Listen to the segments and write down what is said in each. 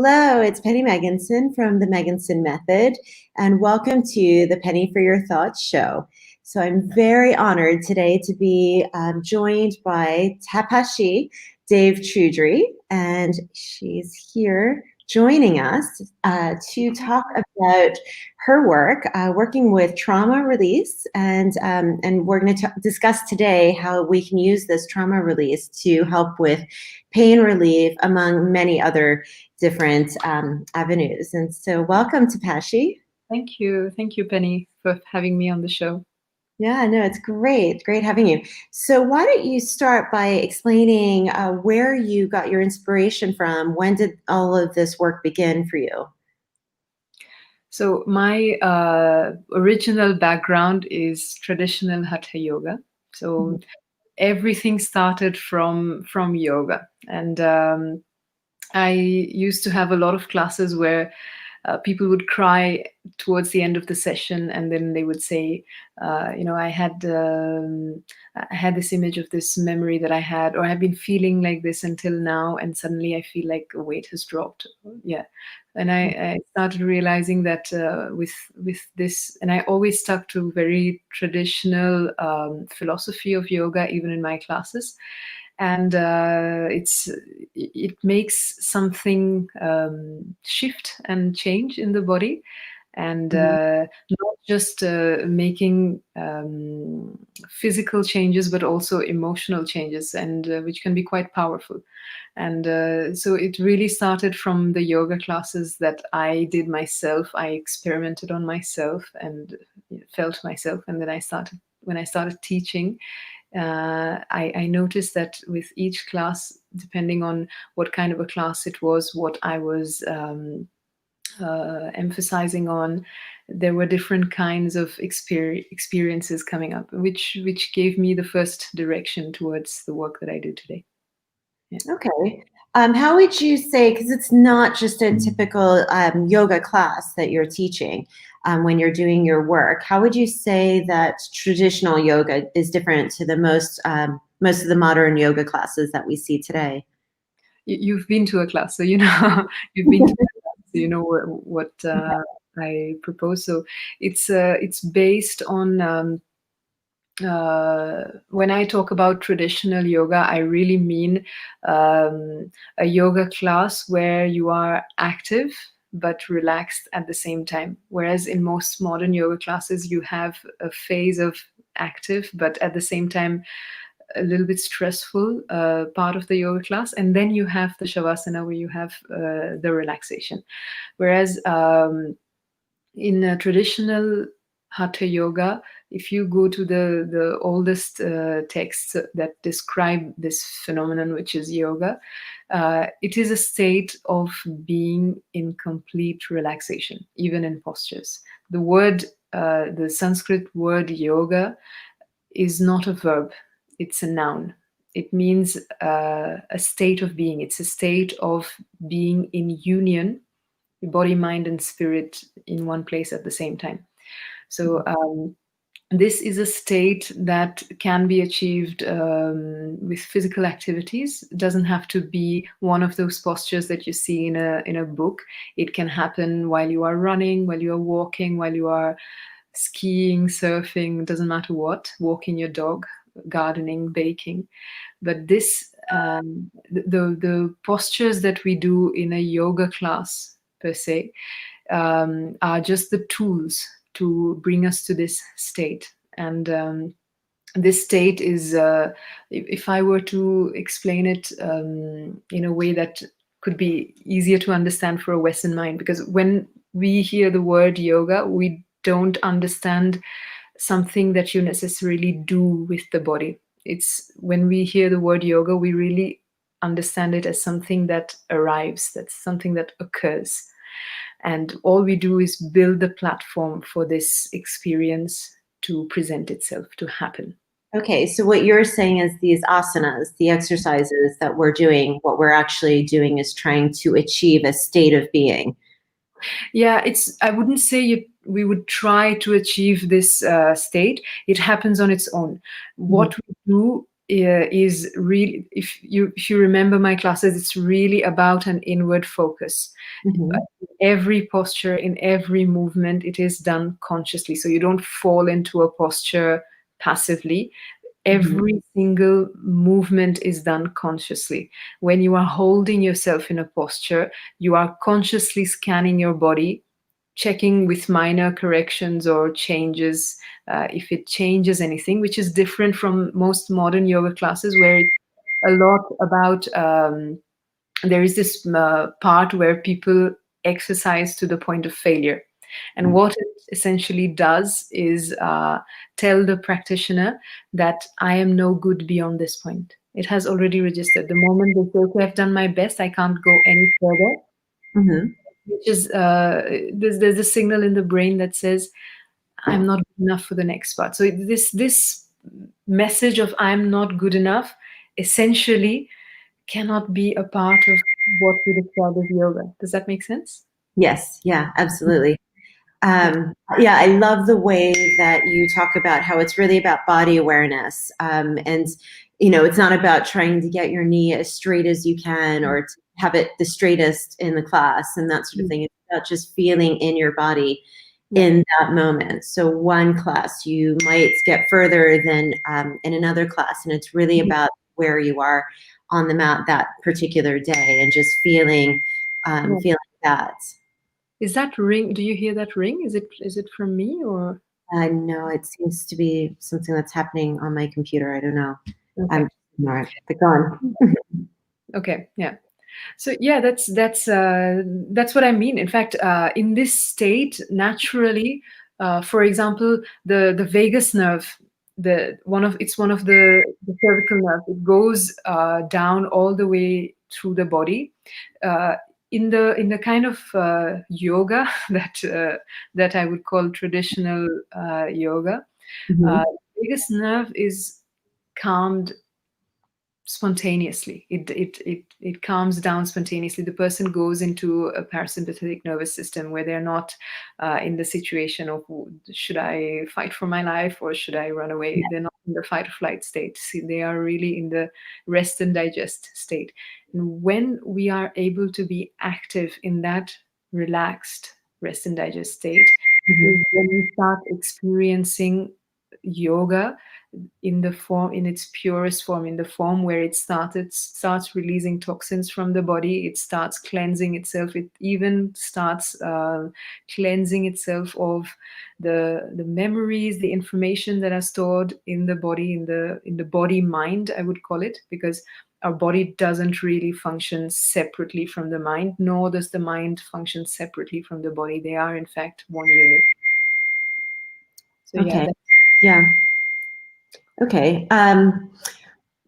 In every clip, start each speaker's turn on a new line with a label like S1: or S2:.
S1: Hello, it's Penny Meganson from the Meganson Method, and welcome to the Penny for Your Thoughts show. So I'm very honored today to be joined by Tapashi Devchoudhury, and she's here joining us to talk about her work, working with trauma release, and we're going to discuss today how we can use this trauma release to help with pain relief, among many other different avenues. And so welcome, Tapashi.
S2: Thank you, Penny, for having me on the show.
S1: Yeah, no, it's great having you. So why don't you start by explaining where you got your inspiration from? When did all of this work begin for you?
S2: So my original background is traditional Hatha Yoga. So everything started from yoga. And I used to have a lot of classes where people would cry towards the end of the session, and then they would say, I had this image of this memory that I had, or I've been feeling like this until now, and suddenly I feel like a weight has dropped. Yeah, and I started realizing that with this, and I always stuck to very traditional philosophy of yoga, even in my classes. And it makes something shift and change in the body, and not just making physical changes, but also emotional changes, and which can be quite powerful. And so it really started from the yoga classes that I did myself. I experimented on myself and felt myself, and then when I started teaching, I noticed that with each class, depending on what kind of a class it was, what I was emphasizing on, there were different kinds of experiences coming up, which gave me the first direction towards the work that I do today.
S1: Yeah. Okay. How would you say, because it's not just a typical yoga class that you're teaching when you're doing your work, how would you say that traditional yoga is different to the most of the modern yoga classes that we see today?
S2: You've been to a class, so you know you've been to a class, so you know what I propose. So it's based on when I talk about traditional yoga, I really mean a yoga class where you are active but relaxed at the same time. Whereas in most modern yoga classes, you have a phase of active, but at the same time, a little bit stressful part of the yoga class. And then you have the Shavasana, where you have the relaxation. Whereas in a traditional Hatha Yoga, if you go to the oldest texts that describe this phenomenon, which is yoga, it is a state of being in complete relaxation, even in postures. The Sanskrit word yoga is not a verb, it's a noun. It means a state of being. It's a state of being in union, body, mind, and spirit in one place at the same time. So this is a state that can be achieved with physical activities. It doesn't have to be one of those postures that you see in a book. It can happen while you are running, while you are walking, while you are skiing, surfing, doesn't matter what, walking your dog, gardening, baking. But this the postures that we do in a yoga class per se are just the tools to bring us to this state. And this state is, if I were to explain it in a way that could be easier to understand for a Western mind, because when we hear the word yoga, we don't understand something that you necessarily do with the body. It's when we hear the word yoga, we really understand it as something that arrives, that's something that occurs. And all we do is build the platform for this experience to present itself, to happen.
S1: Okay, so what you're saying is these asanas, the exercises that we're doing, what we're actually doing is trying to achieve a state of being.
S2: Yeah, I wouldn't say we would try to achieve this state. It happens on its own. What we do is really, if you remember my classes, it's really about an inward focus.
S1: Mm-hmm.
S2: Every posture, in every movement, it is done consciously, so you don't fall into a posture passively.
S1: Mm-hmm.
S2: Every single movement is done consciously. When you are holding yourself in a posture, you are consciously scanning your body, checking with minor corrections or changes, if it changes anything, which is different from most modern yoga classes, where it's a lot about, there is this part where people exercise to the point of failure. And what it essentially does is tell the practitioner that I am no good beyond this point. It has already registered. The moment they say, okay, I've done my best, I can't go any further,
S1: Mm-hmm.
S2: which is, there's a signal in the brain that says, I'm not good enough for the next part. So this message of I'm not good enough essentially cannot be a part of what we describe as yoga. Does that make sense?
S1: Yes, yeah, absolutely.
S2: Yeah.
S1: Yeah, I love the way that you talk about how it's really about body awareness. And, it's not about trying to get your knee as straight as you can or to have it the straightest in the class and that sort of thing. It's about just feeling in your body
S2: Yeah.
S1: in that moment. So one class, you might get further than in another class. And it's really about where you are on the mat that particular day and just
S2: Yeah.
S1: feeling that.
S2: Is that ring? Do you hear that ring? Is it from me or?
S1: No, it seems to be something that's happening on my computer. I don't know. I'm
S2: Okay.
S1: ignoring it, but go on.
S2: Okay. Yeah. So yeah, that's what I mean. In fact, in this state, naturally, for example, the vagus nerve, it's one of the cervical nerve. It goes down all the way through the body. Uh, in the kind of yoga that I would call traditional yoga,
S1: Mhm.
S2: vagus nerve is calmed spontaneously. It calms down spontaneously. The person goes into a parasympathetic nervous system where they're not in the situation of, should I fight for my life or should I run away?
S1: Yeah.
S2: They're not in the fight or flight state. See, they are really in the rest and digest state. And when we are able to be active in that relaxed rest and digest state,
S1: Mhm.
S2: is when we start experiencing yoga in its purest form, in the form where starts releasing toxins from the body. It starts cleansing itself. It even starts cleansing itself of the memories, the information that are stored in the body, in the body mind, I would call it, because our body doesn't really function separately from the mind, nor does the mind function separately from the body. They are in fact one unit. So yeah,
S1: Okay. Yeah. Okay.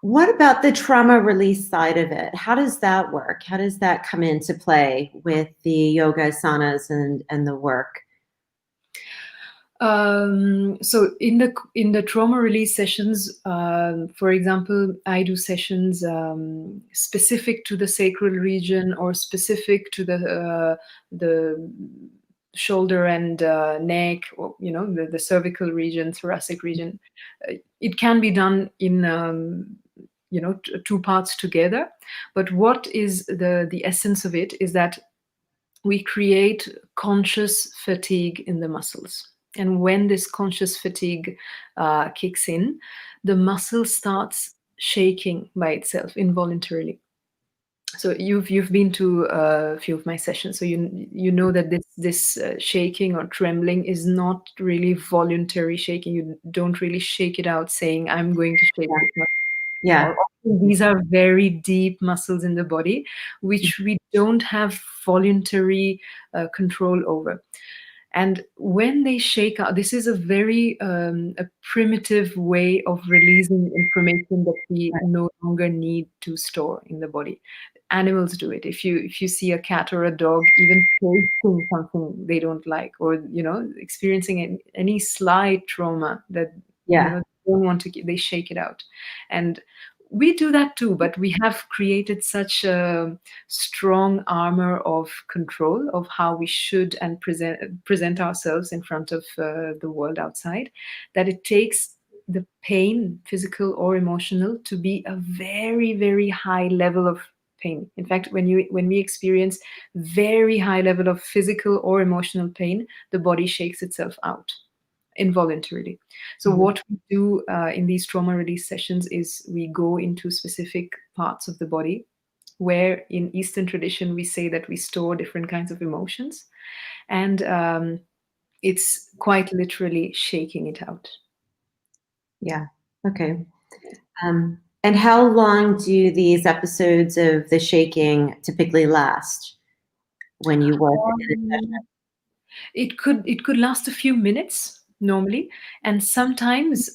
S1: What about the trauma release side of it? How does that work? How does that come into play with the yoga asanas and the work?
S2: So in the trauma release sessions, for example, I do sessions specific to the sacral region or specific to the shoulder and neck, or the cervical region, thoracic region. It can be done in two parts together, but what is the essence of it is that we create conscious fatigue in the muscles. And when this conscious fatigue kicks in, the muscle starts shaking by itself involuntarily. So you've been to a few of my sessions, so you know that this shaking or trembling is not really voluntary shaking. You don't really shake it out saying, I'm going to shake
S1: Yeah.
S2: this muscle.
S1: Yeah.
S2: These are very deep muscles in the body, which we don't have voluntary control over. And when they shake out, this is a very a primitive way of releasing information that we no longer need to store in the body. Animals do it. If you see a cat or a dog even tasting something they don't like, or experiencing any slight trauma that
S1: Yeah.
S2: they don't want to, they shake it out. And we do that too, but we have created such a strong armor of control of how we should and present ourselves in front of the world outside, that it takes the pain, physical or emotional, to be a very, very high level of pain. In fact, when we experience very high level of physical or emotional pain, the body shakes itself out involuntarily. So
S1: Mhm.
S2: what we do in these trauma release sessions is we go into specific parts of the body, where in Eastern tradition we say that we store different kinds of emotions, and it's quite literally shaking it out.
S1: Yeah. Okay. And how long do these episodes of the shaking typically last when you work in a session?
S2: Um, it could last a few minutes normally, and sometimes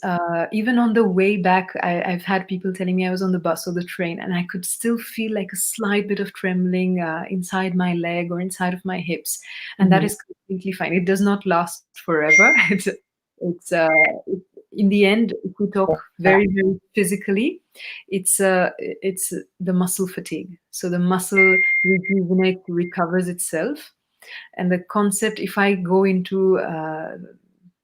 S2: even on the way back, I've had people telling me I was on the bus or the train, and I could still feel like a slight bit of trembling inside my leg or inside of my hips, and that
S1: Mhm.
S2: is completely fine. It does not last forever. It's it, in the end, if we talk
S1: Yeah.
S2: very, very physically, it's the muscle fatigue. So the muscle rejuvenates, recovers itself, and the concept, if I go into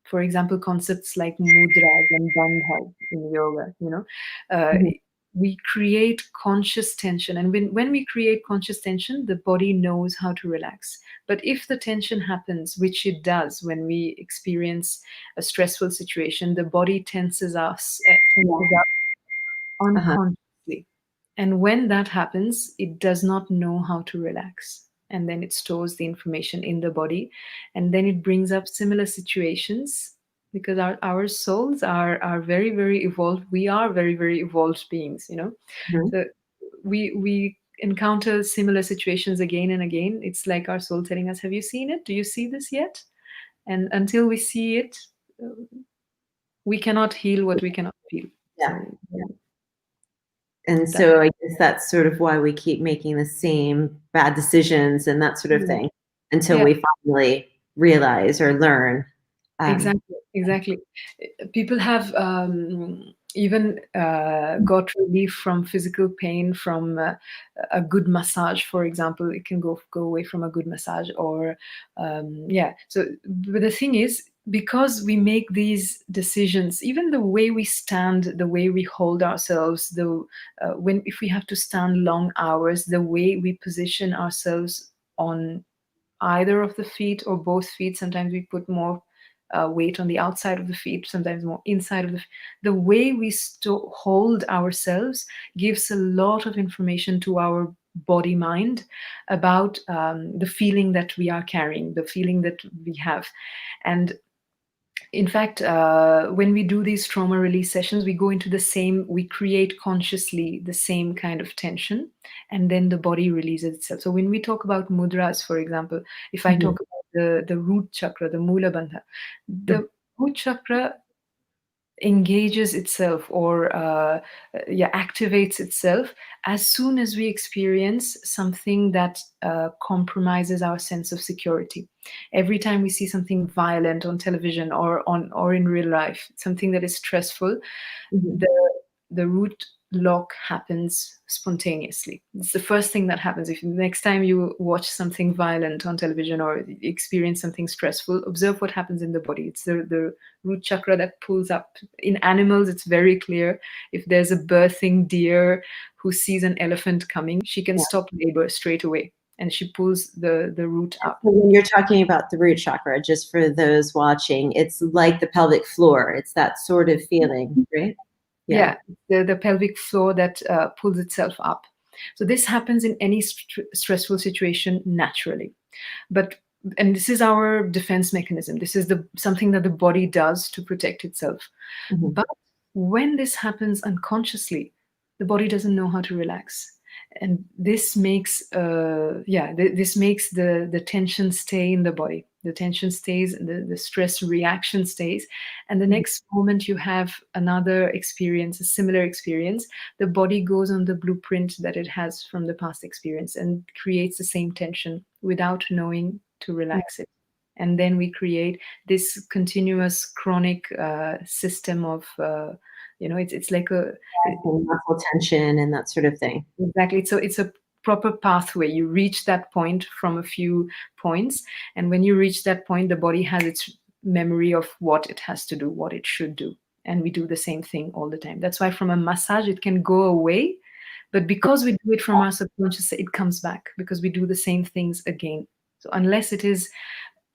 S2: for example, concepts like mudras and bandhas in yoga, uh,
S1: Mhm.
S2: we create conscious tension, and when we create conscious tension, the body knows how to relax. But if the tension happens, which it does when we experience a stressful situation, the body tenses up
S1: Uh-huh.
S2: unconsciously. And when that happens, it does not know how to relax. And then it stores the information in the body. And then it brings up similar situations, because our souls are very, very evolved. We are very, very evolved beings.
S1: Mhm.
S2: So we encounter similar situations again and again. It's like our soul telling us, have you seen it? Do you see this yet? And until we see it, uh, we cannot heal what we cannot feel.
S1: Yeah.
S2: So
S1: And
S2: that,
S1: so I guess that's sort of why we keep making the same bad decisions and that sort of
S2: yeah.
S1: thing until
S2: Yeah.
S1: we finally realize or learn. Um,
S2: Exactly, exactly. People have even got relief from physical pain from a good massage, for example. It can go away from a good massage, or yeah. So, but the thing is, because we make these decisions, even the way we stand, the way we hold ourselves, the when if we have to stand long hours, the way we position ourselves on either of the feet or both feet. Sometimes we put more weight on the outside of the feet, sometimes more inside of the way we hold ourselves gives a lot of information to our body mind about the feeling that we are carrying, the feeling that we have. And in fact, when we do these trauma release sessions, we create consciously the same kind of tension, and then the body releases itself. So when we talk about mudras, for example, if I
S1: mhm.
S2: talk about the root chakra, the Mula Bandha,
S1: Mhm.
S2: the root chakra engages itself, or yeah, activates itself as soon as we experience something that compromises our sense of security. Every time we see something violent on television or in real life, something that is stressful,
S1: Mhm.
S2: the the root lock happens spontaneously. It's the first thing that happens. If next time you watch something violent on television or experience something stressful, observe what happens in the body. It's the root chakra that pulls up. In animals, it's very clear. If there's a birthing deer who sees an elephant coming, she can
S1: Yeah.
S2: stop labor straight away, and she pulls the root up.
S1: So when you're talking about the root chakra, just for those watching, it's like the pelvic floor. It's that sort of feeling, right? Yeah.
S2: Yeah, the pelvic floor that pulls itself up. So this happens in any stressful situation naturally. But and this is our defense mechanism. This is the something that the body does to protect itself.
S1: Mhm.
S2: But when this happens unconsciously, the body doesn't know how to relax. And this makes this makes the tension stay in the body. The tension stays, the stress reaction stays, and the
S1: Mhm.
S2: next moment you have another experience, a similar experience, the body goes on the blueprint that it has from the past experience and creates the same tension without knowing to
S1: Yeah.
S2: relax it. And then we create this continuous chronic system of it's like a
S1: And muscle tension and that sort of thing.
S2: exactly. So it's a proper pathway. You reach that point from a few points, and when you reach that point, the body has its memory of what it has to do, what it should do, and we do the same thing all the time. That's why from a massage it can go away, but because we do it from our subconscious, it comes back because we do the same things again. So unless it is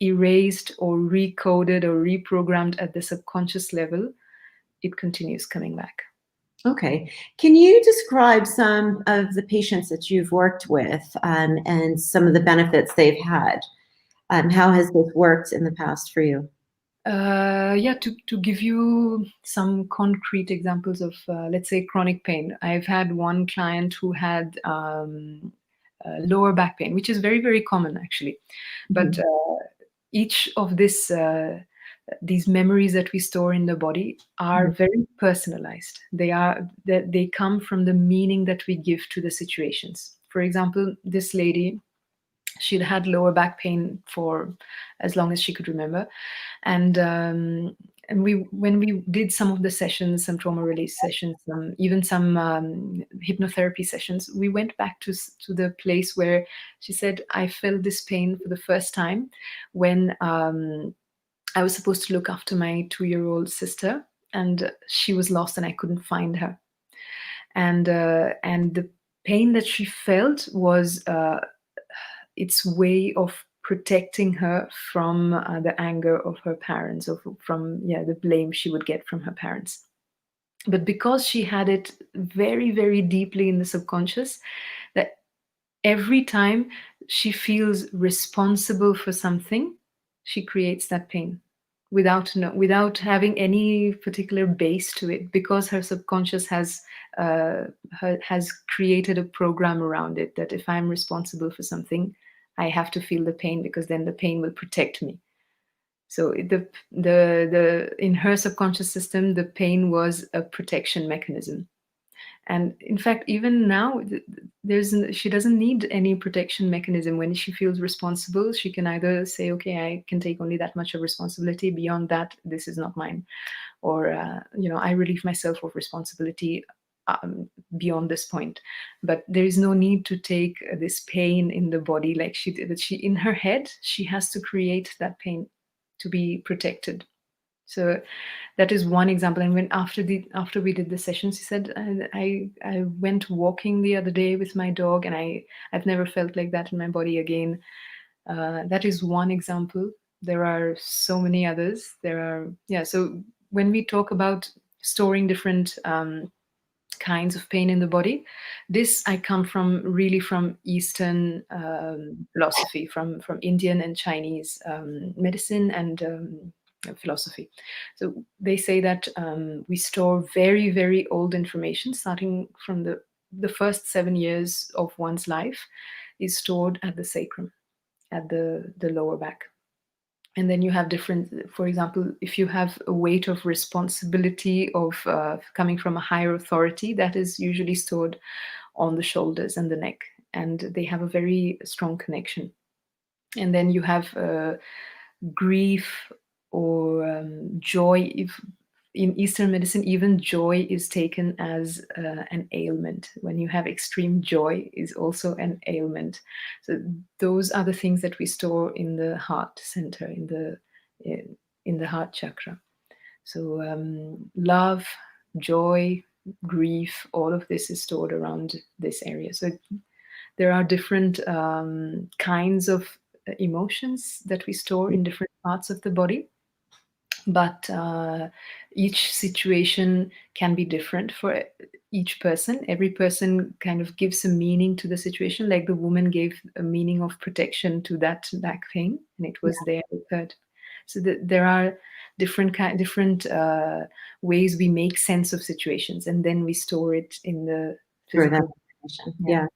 S2: erased or recoded or reprogrammed at the subconscious level, it continues coming back.
S1: Okay. Can you describe some of the patients that you've worked with, and some of the benefits they've had? How has this worked in the past for you?
S2: Yeah, to give you some concrete examples of, let's say, chronic pain. I've had one client who had lower back pain, which is very, very common actually. But each of these memories that we store in the body are very personalized. They come from the meaning that we give to the situations. For example, this lady, she'd had lower back pain for as long as she could remember, and when we did some of the sessions, some trauma release sessions, even some hypnotherapy sessions, we went back to the place where she said, I felt this pain for the first time when I was supposed to look after my 2-year-old sister, and she was lost and I couldn't find her. And the pain that she felt was its way of protecting her from the anger of her parents, or from the blame she would get from her parents. But because she had it very, very deeply in the subconscious, that every time she feels responsible for something, she creates that pain without having any particular base to it, because her subconscious has created a program around it that if I'm responsible for something, I have to feel the pain, because then the pain will protect me. So the in her subconscious system, the pain was a protection mechanism. And in fact, even now, she doesn't need any protection mechanism. When she feels responsible, she can either say, okay, I can take only that much of responsibility. Beyond that, this is not mine. Or, I relieve myself of responsibility beyond this point. But there is no need to take this pain in the body like she did. She, in her head, she has to create that pain to be protected. So that is one example. And when after we did the session, she said, I went walking the other day with my dog, and I've never felt like that in my body again. That is one example. There are so many others. So when we talk about storing different kinds of pain in the body, this I come from Eastern philosophy, from Indian and Chinese medicine and philosophy. So they say that we store very, very old information, starting from the first 7 years of one's life, is stored at the sacrum, at the lower back. And then you have different, for example, if you have a weight of responsibility of coming from a higher authority, that is usually stored on the shoulders and the neck, and they have a very strong connection. And then you have grief or joy. If in Eastern medicine, even joy is taken as an ailment. When you have extreme joy, is also an ailment. So those are the things that we store in the heart center, in the heart chakra. So love, joy, grief, all of this is stored around this area. So there are different kinds of emotions that we store in different parts of the body. But each situation can be different for each person. Every person kind of gives a meaning to the situation. Like the woman gave a meaning of protection to that back pain, and it was there with her. So there are different ways we make sense of situations, and then we store it in the physical.
S1: Yeah.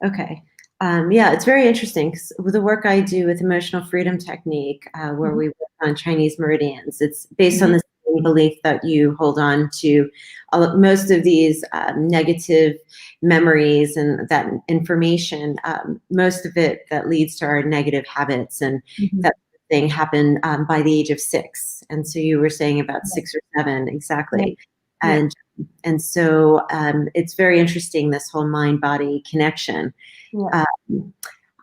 S1: Okay. It's very interesting, 'cause with the work I do with emotional freedom technique, where we work on Chinese meridians, it's based on the same belief that you hold on to most of these negative memories and that information. Most of it that leads to our negative habits and that thing happened by the age of 6. And so you were saying about 6 or 7, exactly. And so it's very interesting, this whole mind-body connection.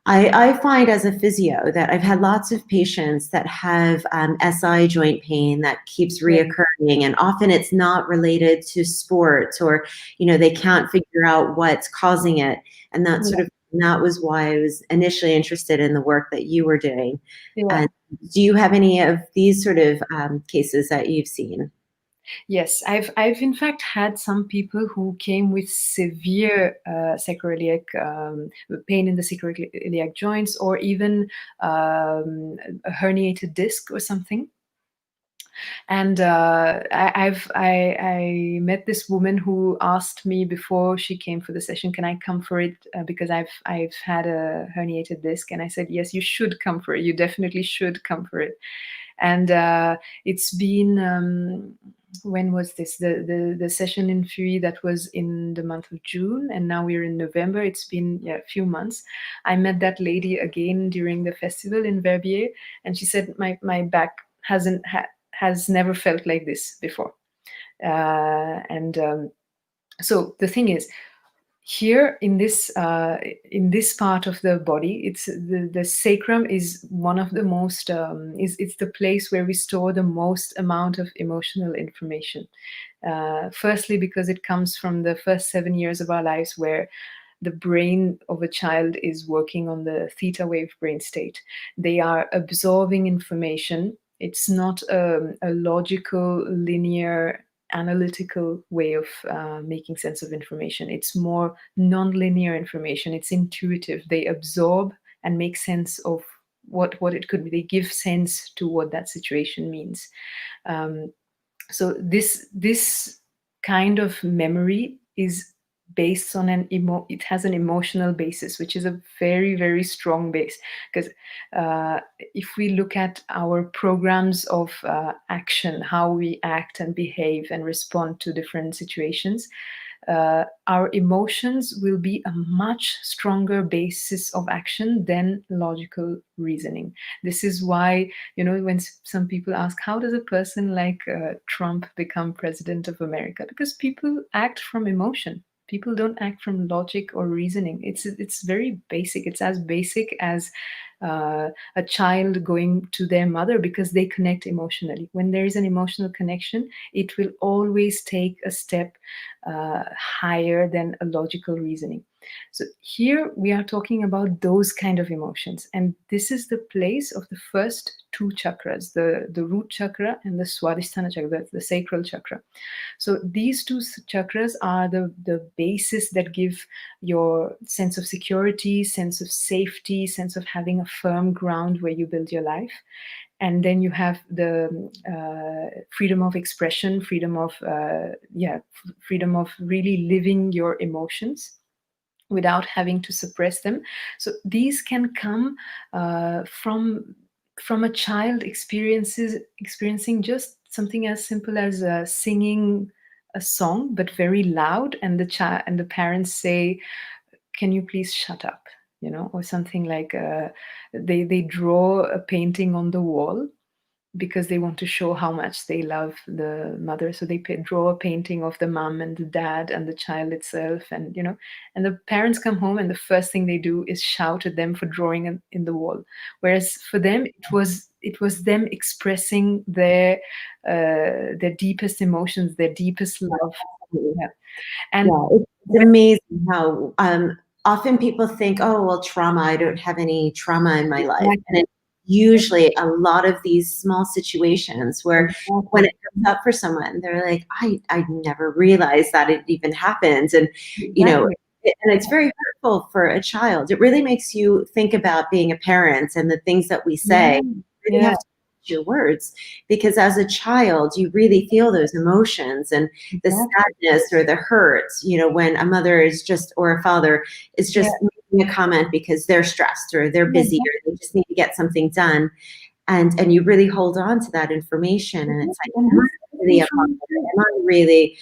S1: I find as a physio that I've had lots of patients that have SI joint pain that keeps
S2: Yeah.
S1: reoccurring, and often it's not related to sports, or they can't figure out what's causing it, and that was why I was initially interested in the work that you were doing.
S2: Yeah.
S1: And do you have any of these sort of cases that you've seen?
S2: Yes, I've in fact had some people who came with severe sacroiliac pain in the sacroiliac joints, or even a herniated disc or something. And I met this woman who asked me before she came for the session, can I come for it, because I've had a herniated disc, and I said yes, you should come for it. You definitely should come for it. And it's been when was this, the session in Fury, that was in the month of June, and now we're in November. It's been a few months. I met that lady again during the festival in Verbier, and she said my back has never felt like this before. And so the thing is, here in this part of the body, it's the sacrum is one of the most it's the place where we store the most amount of emotional information. Firstly, because it comes from the first 7 years of our lives, where the brain of a child is working on the theta wave brain state. They are absorbing information. It's not a logical, linear, analytical way of making sense of information. It's more non-linear information. It's intuitive. They absorb and make sense of what it could be. They give sense to what that situation means. So this kind of memory is based on it has an emotional basis, which is a very, very strong base. Because if we look at our programs of action, how we act and behave and respond to different situations, our emotions will be a much stronger basis of action than logical reasoning. This is why, when some people ask, how does a person like Trump become president of America? Because people act from emotion. People don't act from logic or reasoning. It's very basic. It's as basic as a child going to their mother, because they connect emotionally. When there is an emotional connection, it will always take a step higher than a logical reasoning. So here we are talking about those kind of emotions, and this is the place of the first two chakras, the root chakra and the swadhisthana chakra, the sacral chakra. So these two chakras are the basis that give your sense of security, sense of safety, sense of having a firm ground where you build your life. And then you have the freedom of expression, freedom of really living your emotions without having to suppress them. So these can come from a child experiencing just something as simple as singing a song, but very loud, and the parents say, "Can you please shut up?" Or something like they draw a painting on the wall because they want to show how much they love the mother. So they draw a painting of the mom and the dad and the child itself, and and the parents come home, and the first thing they do is shout at them for drawing in the wall. Whereas for them, it was them expressing their deepest emotions, their deepest love. Yeah. And
S1: Yeah, it's amazing how often people think, oh, well, trauma, I don't have any trauma in my life. And it's usually a lot of these small situations where when it comes up for someone, they're like, I never realized that it even happened. And, and it's very hurtful for a child. It really makes you think about being a parent and the things that we say. You really have to watch your words, because as a child, you really feel those emotions and the sadness or the hurt, when a mother is just, or a father is just making a comment because they're stressed or they're busy or they just need to get something done. And you really hold on to that information, and it's like, am I really a mother? Am I really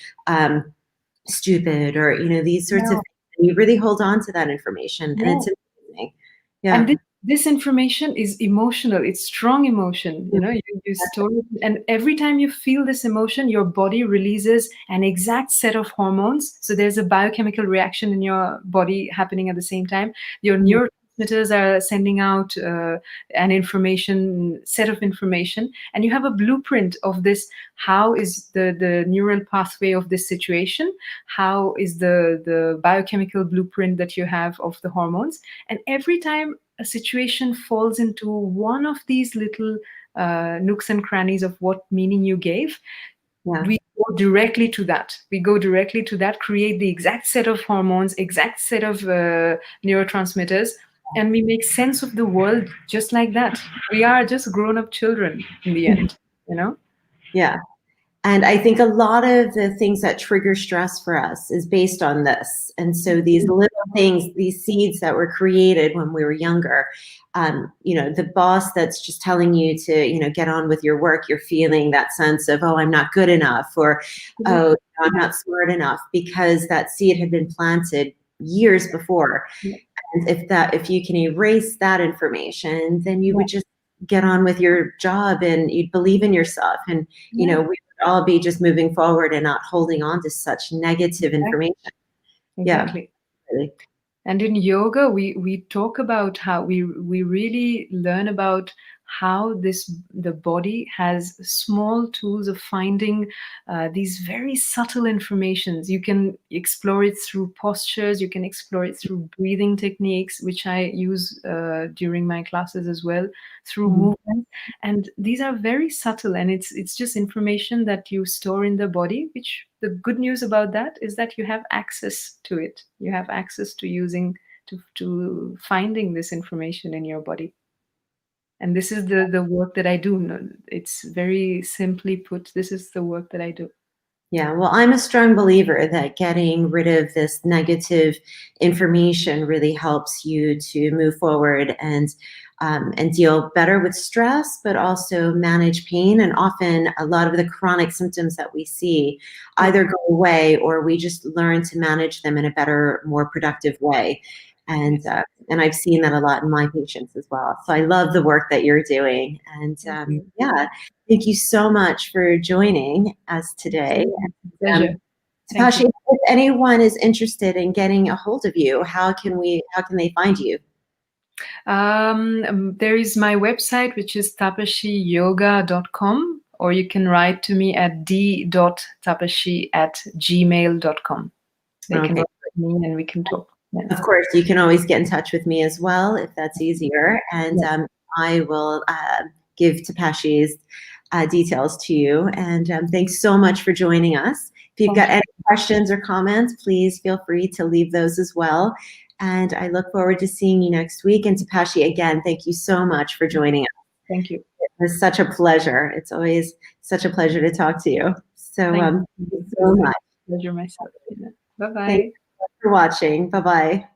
S1: stupid? Or, these sorts of things. And you really hold on to that information, and it's amazing. Yeah.
S2: And this information is emotional. It's strong emotion. You store it, and every time you feel this emotion, your body releases an exact set of hormones. So there's a biochemical reaction in your body happening at the same time. Your neurotransmitters neurotransmitters are sending out set of information, and you have a blueprint of this. How is the neural pathway of this situation? How is the biochemical blueprint that you have of the hormones? And every time a situation falls into one of these little nooks and crannies of what meaning you gave,
S1: Yeah.
S2: we go directly to that. We go directly to that, create the exact set of hormones, exact set of neurotransmitters, and we make sense of the world just like that. We are just grown-up children in the end, you know?
S1: Yeah. And I think a lot of the things that trigger stress for us is based on this. And so these little things, these seeds that were created when we were younger, the boss that's just telling you to, get on with your work, you're feeling that sense of, oh, I'm not good enough, or, oh, I'm not smart enough, because that seed had been planted years before. And if you can erase that information, then you would just get on with your job and you'd believe in yourself. And, we would all be just moving forward and not holding on to such negative information.
S2: Exactly.
S1: Yeah, really.
S2: And in yoga, we talk about how we really learn about how the body has small tools of finding these very subtle informations. You can explore it through postures. You can explore it through breathing techniques, which I use during my classes as well, through movement. And these are very subtle, and it's just information that you store in the body. Which the good news about that is that you have access to it. You have access to using to finding this information in your body. And this is the work that I do. It's very simply put, this is the work that I do.
S1: Yeah, well, I'm a strong believer that getting rid of this negative information really helps you to move forward and deal better with stress, but also manage pain. And often a lot of the chronic symptoms that we see either go away, or we just learn to manage them in a better, more productive way. And I've seen that a lot in my patients as well. So I love the work that you're doing. And thank you so much for joining us today.
S2: Pleasure.
S1: Tapashi, if anyone is interested in getting a hold of you, how can they find you?
S2: There is my website, which is tapashiyoga.com, or you can write to me at d.tapashi@gmail.com. They can write to me and we can talk. Yeah.
S1: Of course, you can always get in touch with me as well if that's easier. And I will give Tapashi's details to you. And thanks so much for joining us. If you've got any questions or comments, please feel free to leave those as well. And I look forward to seeing you next week. And Tapashi, again, thank you so much for joining us.
S2: Thank you.
S1: It was such a pleasure. It's always such a pleasure to talk to you. So thank you so much.
S2: Pleasure myself. Bye-bye.
S1: Thanks for watching. Bye-bye.